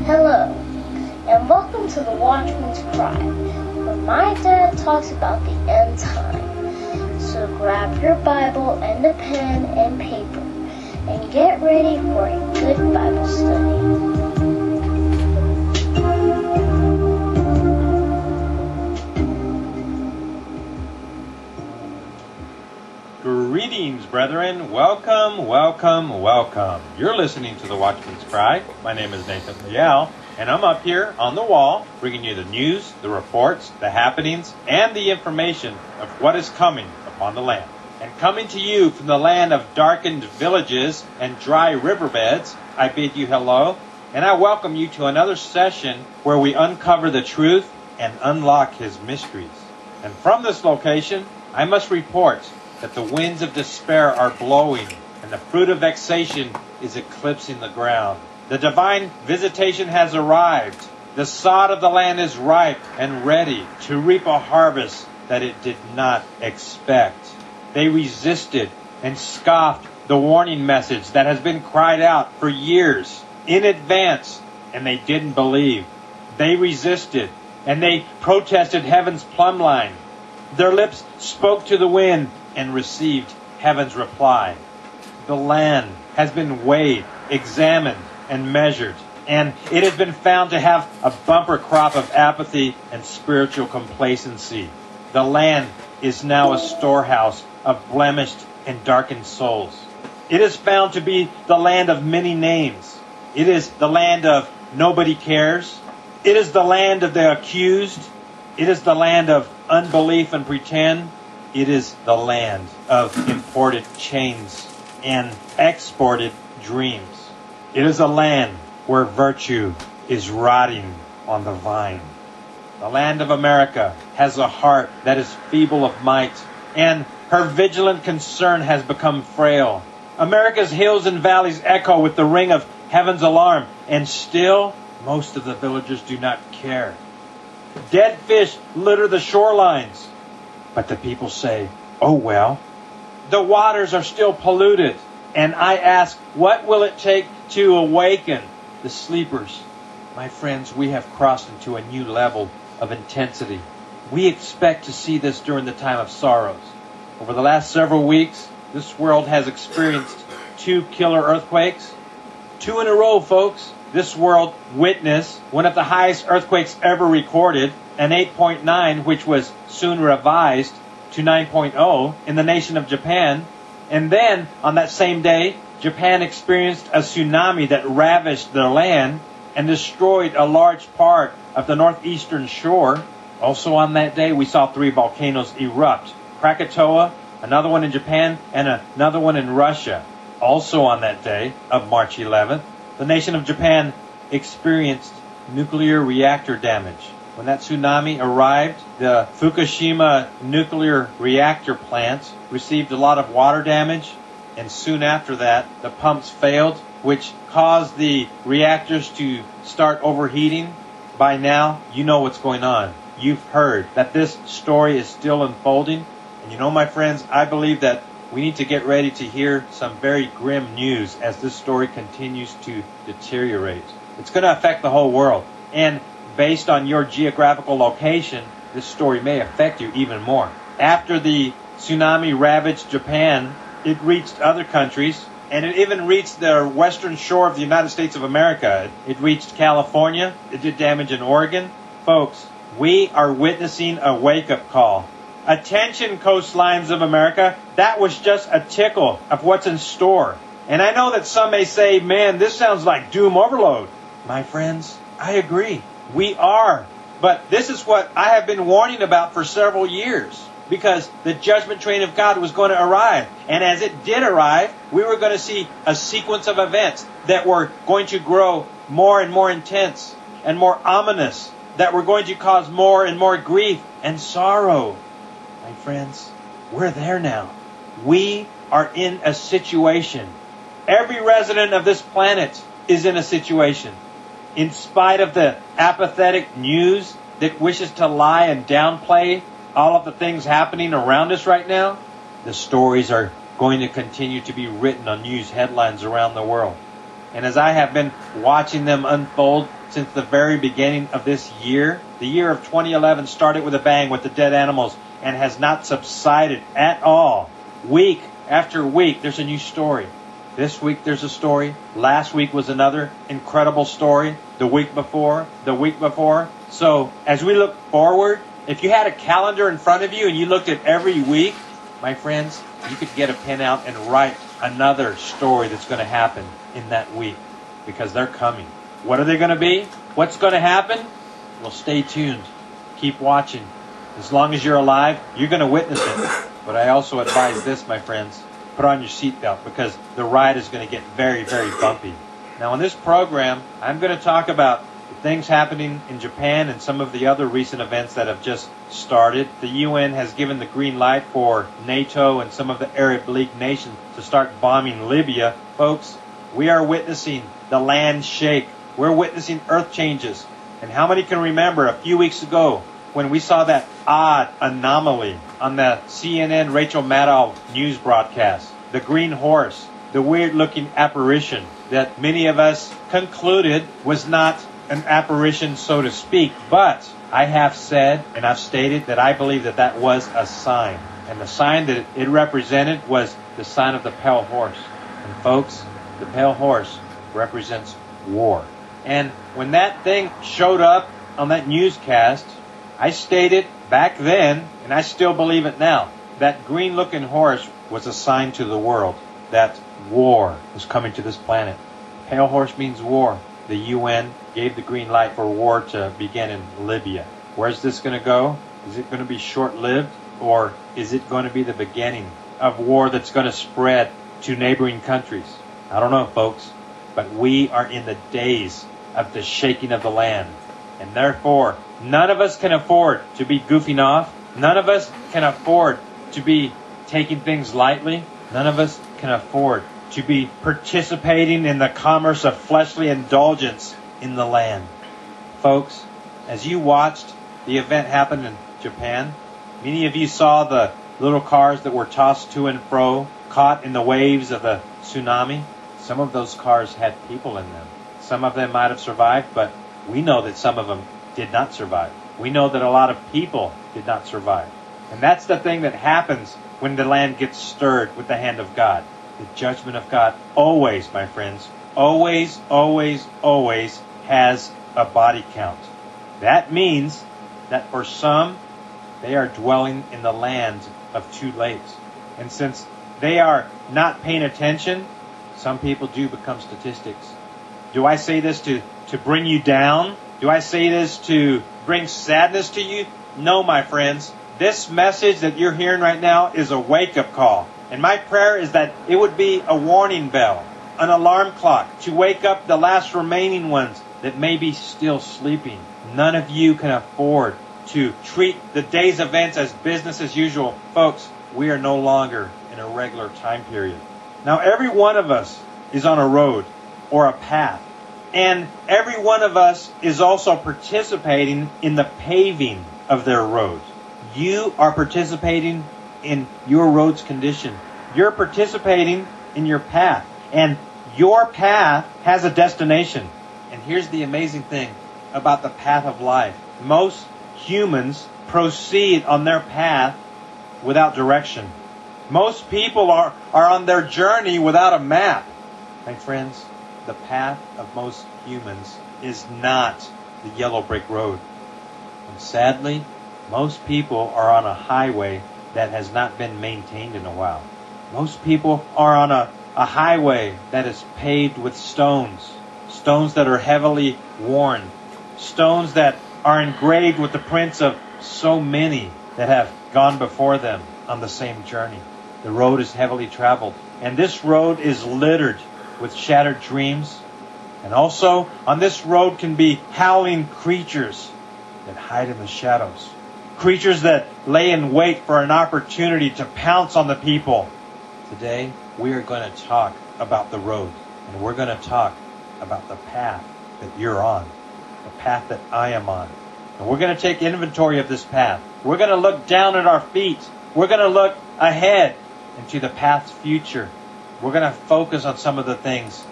Hello, and welcome to the Watchman's Cry, where my dad talks about the end time. So grab your Bible and a pen and paper, and get ready for a good Bible study. Greetings, brethren. Welcome, welcome, welcome. You're listening to the Watchman's Cry. My name is Nathan Leal, and I'm up here on the wall bringing you the news, the reports, the happenings, and the information of what is coming upon the land. And coming to you from the land of darkened villages and dry riverbeds, I bid you hello, and I welcome you to another session where we uncover the truth and unlock his mysteries. And from this location, I must report that the winds of despair are blowing, and the fruit of vexation is eclipsing the ground. The divine visitation has arrived. The sod of the land is ripe and ready to reap a harvest that it did not expect. They resisted and scoffed the warning message that has been cried out for years in advance, and they didn't believe. They resisted, and they protested heaven's plumb line. Their lips spoke to the wind and received heaven's reply. The land has been weighed, examined, and measured, and it has been found to have a bumper crop of apathy and spiritual complacency. The land is now a storehouse of blemished and darkened souls. It is found to be the land of many names. It is the land of nobody cares. It is the land of the accused. It is the land of unbelief and pretend. It is the land of imported chains and exported dreams. It is a land where virtue is rotting on the vine. The land of America has a heart that is feeble of might, and her vigilant concern has become frail. America's hills and valleys echo with the ring of heaven's alarm, and still most of the villagers do not care. Dead fish litter the shorelines. But the people say, oh well. The waters are still polluted. And I ask, what will it take to awaken the sleepers? My friends, we have crossed into a new level of intensity. We expect to see this during the time of sorrows. Over the last several weeks, this world has experienced 2 killer earthquakes. 2 in a row, folks. This world witnessed one of the highest earthquakes ever recorded, an 8.9, which was soon revised to 9.0 in the nation of Japan. And then, on that same day, Japan experienced a tsunami that ravaged their land and destroyed a large part of the northeastern shore. Also on that day, we saw 3 volcanoes erupt. Krakatoa, another one in Japan, and another one in Russia. Also on that day of March 11th, the nation of Japan experienced nuclear reactor damage. When that tsunami arrived, the Fukushima nuclear reactor plant received a lot of water damage, and soon after that, the pumps failed, which caused the reactors to start overheating. By now, you know what's going on. You've heard that this story is still unfolding. And you know, my friends, I believe that we need to get ready to hear some very grim news as this story continues to deteriorate. It's going to affect the whole world. And based on your geographical location, this story may affect you even more. After the tsunami ravaged Japan, it reached other countries, and it even reached the western shore of the United States of America. It reached California. It did damage in Oregon. Folks, we are witnessing a wake-up call. Attention, coastlines of America, that was just a tickle of what's in store. And I know that some may say, man, this sounds like doom overload. My friends, I agree. We are. But this is what I have been warning about for several years. Because the judgment train of God was going to arrive. And as it did arrive, we were going to see a sequence of events that were going to grow more and more intense and more ominous, that were going to cause more and more grief and sorrow. My friends, we're there now. We are in a situation. Every resident of this planet is in a situation. In spite of the apathetic news that wishes to lie and downplay all of the things happening around us right now, the stories are going to continue to be written on news headlines around the world. And as I have been watching them unfold since the very beginning of this year. The year of 2011 started with a bang with the dead animals and has not subsided at all. Week after week, there's a new story. This week there's a story. Last week was another incredible story. The week before. So as we look forward, if you had a calendar in front of you and you looked at every week, my friends, you could get a pen out and write another story that's going to happen in that week, because they're coming. What are they going to be? What's going to happen? Well, stay tuned. Keep watching. As long as you're alive, you're going to witness it. But I also advise this, my friends. Put on your seatbelt, because the ride is going to get very, very bumpy. Now, in this program, I'm going to talk about the things happening in Japan and some of the other recent events that have just started. The UN has given the green light for NATO and some of the Arab League nations to start bombing Libya. Folks, we are witnessing the land shake. We're witnessing earth changes. And how many can remember a few weeks ago when we saw that odd anomaly on the CNN Rachel Maddow news broadcast? The green horse, the weird-looking apparition that many of us concluded was not an apparition, so to speak. But I have said and I've stated that I believe that that was a sign. And the sign that it represented was the sign of the pale horse. And folks, the pale horse represents war. And when that thing showed up on that newscast, I stated back then, and I still believe it now, that green-looking horse was a sign to the world that war was coming to this planet. Pale horse means war. The UN gave the green light for war to begin in Libya. Where's this going to go? Is it going to be short-lived? Or is it going to be the beginning of war that's going to spread to neighboring countries? I don't know, folks. But we are in the days of the shaking of the land. And therefore, none of us can afford to be goofing off. None of us can afford to be taking things lightly. None of us can afford to be participating in the commerce of fleshly indulgence in the land. Folks, as you watched the event happen in Japan, many of you saw the little cars that were tossed to and fro, caught in the waves of the tsunami. Some of those cars had people in them. Some of them might have survived, but we know that some of them did not survive. We know that a lot of people did not survive. And that's the thing that happens when the land gets stirred with the hand of God. The judgment of God always, my friends, always, always, always has a body count. That means that for some, they are dwelling in the land of too late. And since they are not paying attention, some people do become statistics. Do I say this to bring you down? Do I say this to bring sadness to you? No, my friends. This message that you're hearing right now is a wake-up call. And my prayer is that it would be a warning bell, an alarm clock, to wake up the last remaining ones that may be still sleeping. None of you can afford to treat the day's events as business as usual. Folks, we are no longer in a regular time period. Now, every one of us is on a road or a path. And every one of us is also participating in the paving of their roads. You are participating in your road's condition. You're participating in your path. And your path has a destination. And here's the amazing thing about the path of life. Most humans proceed on their path without direction. Most people are on their journey without a map. My friends, the path of most humans is not the yellow brick road. And sadly, most people are on a highway that has not been maintained in a while. Most people are on a highway that is paved with stones. Stones that are heavily worn. Stones that are engraved with the prints of so many that have gone before them on the same journey. The road is heavily traveled. And this road is littered with shattered dreams. And also, on this road can be howling creatures that hide in the shadows. Creatures that lay in wait for an opportunity to pounce on the people. Today, we are going to talk about the road. And we're going to talk about the path that you're on. The path that I am on. And we're going to take inventory of this path. We're going to look down at our feet. We're going to look ahead into the path's future. We're going to focus on some of the things